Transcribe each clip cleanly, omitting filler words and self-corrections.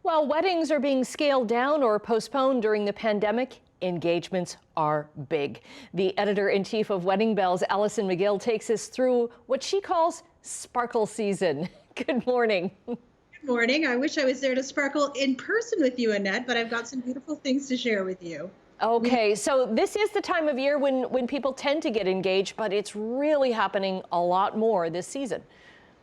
While weddings are being scaled down or postponed during the pandemic, engagements are big. The editor-in-chief of Weddingbells, Alison McGill, takes us through what she calls sparkle season. Good morning. Good morning. I wish I was there to sparkle in person with you, Annette, but I've got some beautiful things to share with you. We Okay, so this is the time of year when people tend to get engaged, but it's really happening a lot more this season.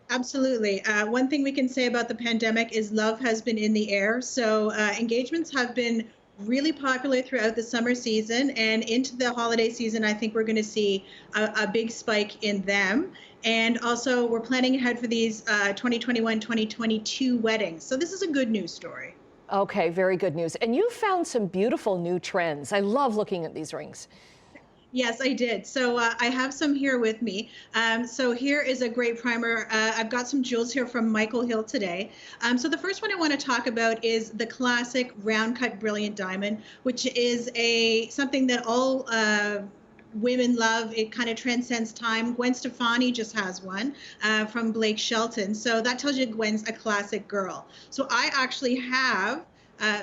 Absolutely. One thing we can say about the pandemic is love has been in the air. So engagements have been really popular throughout the summer season and into the holiday season. I think we're going to see a big spike in them. And also, we're planning ahead for these 2021, 2022 weddings. So this is a good news story. Okay, very good news. And you found some beautiful new trends. I love looking at these rings. Yes, I did. So I have some here with me. So here is a great primer. I've got some jewels here from Michael Hill today. So the first one I want to talk about is the classic round cut brilliant diamond, which is something that all women love. It kind of transcends time. Gwen Stefani just has one from Blake Shelton. So that tells you Gwen's a classic girl. So I actually have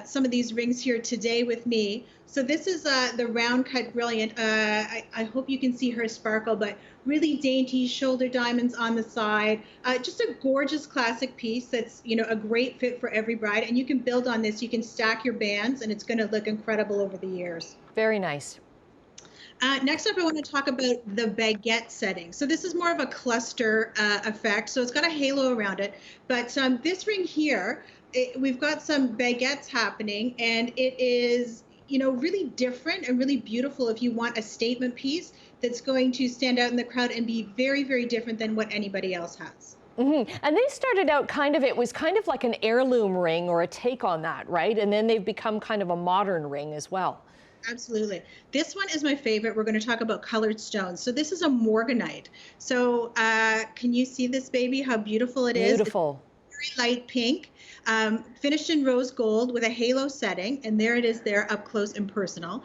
some of these rings here today with me. So this is the round cut brilliant. I hope you can see her sparkle, but really dainty shoulder diamonds on the side. Just a gorgeous classic piece that's, a great fit for every bride. And you can build on this. You can stack your bands and it's going to look incredible over the years. Very nice. Next up, I want to talk about the baguette setting. So this is more of a cluster effect. So it's got a halo around it. But this ring here, we've got some baguettes happening, and it is, really different and really beautiful if you want a statement piece that's going to stand out in the crowd and be very, very different than what anybody else has. And they started out it was kind of like an heirloom ring or a take on that, right? And then they've become kind of a modern ring as well. Absolutely. This one is my favorite. We're going to talk about colored stones. So this is a morganite. So can you see this, baby? How beautiful it is. Beautiful. It's very light pink, finished in rose gold with a halo setting. And there it is there up close and personal.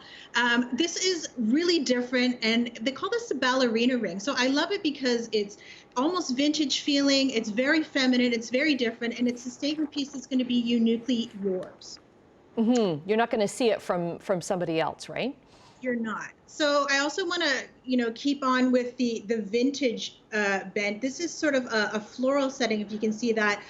This is really different. And they call this the ballerina ring. So I love it because it's almost vintage feeling. It's very feminine. It's very different. And it's a statement piece that's going to be uniquely yours. You're not going to see it from somebody else, right? You're not. So I also want to, keep on with the vintage bent. This is sort of a floral setting, if you can see that.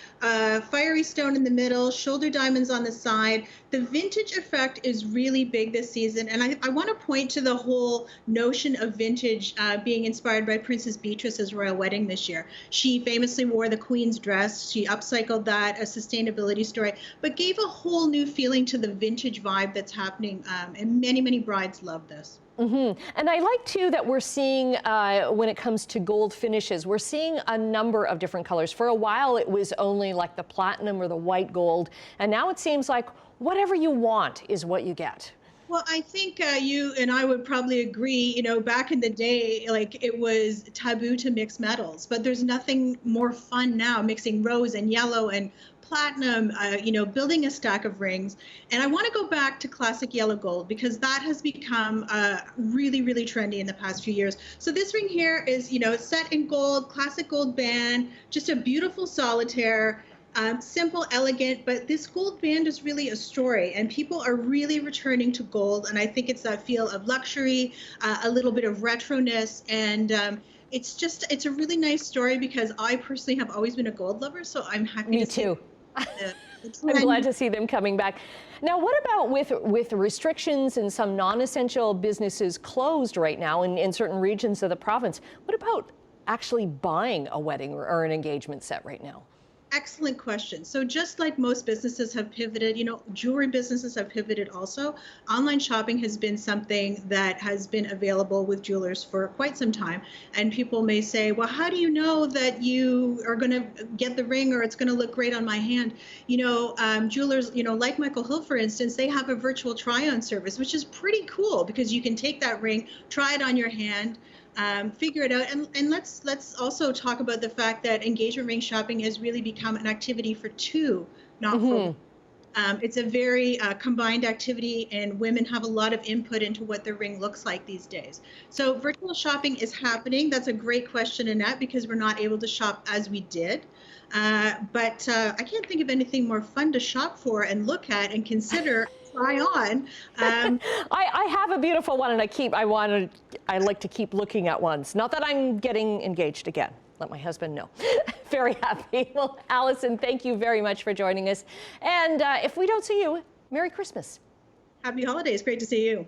Fiery stone in the middle, shoulder diamonds on the side. The vintage effect is really big this season. And I want to point to the whole notion of vintage being inspired by Princess Beatrice's royal wedding this year. She famously wore the Queen's dress. She upcycled that, a sustainability story, but gave a whole new feeling to the vintage vibe that's happening. And many, many brides love this. And I like too that we're seeing when it comes to gold finishes, we're seeing a number of different colors. For a while it was only like the platinum or the white gold, and now it seems like whatever you want is what you get. Well, I think you and I would probably agree, back in the day, like it was taboo to mix metals, but there's nothing more fun now mixing rose and yellow and platinum, building a stack of rings. And I want to go back to classic yellow gold because that has become really, really trendy in the past few years. So this ring here is, set in gold, classic gold band, just a beautiful solitaire. Simple, elegant, but this gold band is really a story, and people are really returning to gold. And I think it's that feel of luxury, a little bit of retroness, and it's a really nice story because I personally have always been a gold lover, so I'm happy Me to see too. the I'm glad to see them coming back. Now, what about with restrictions and some non-essential businesses closed right now in certain regions of the province? What about actually buying a wedding or an engagement set right now? Excellent question. So just like most businesses have pivoted, jewelry businesses have pivoted also. Online shopping has been something that has been available with jewelers for quite some time. And people may say, well, how do you know that you are going to get the ring or it's going to look great on my hand? Jewelers, like Michael Hill, for instance, they have a virtual try-on service, which is pretty cool because you can take that ring, try it on your hand, figure it out. And let's also talk about the fact that engagement ring shopping has really become an activity for two, not for one. It's a very combined activity, and women have a lot of input into what their ring looks like these days. So virtual shopping is happening. That's a great question, Annette, because we're not able to shop as we did. But I can't think of anything more fun to shop for and look at and consider try on. I have a beautiful one, and I like to keep looking at ones. Not that I'm getting engaged again. Let my husband know. Very happy. Well, Alison, thank you very much for joining us. And if we don't see you, Merry Christmas. Happy holidays. Great to see you.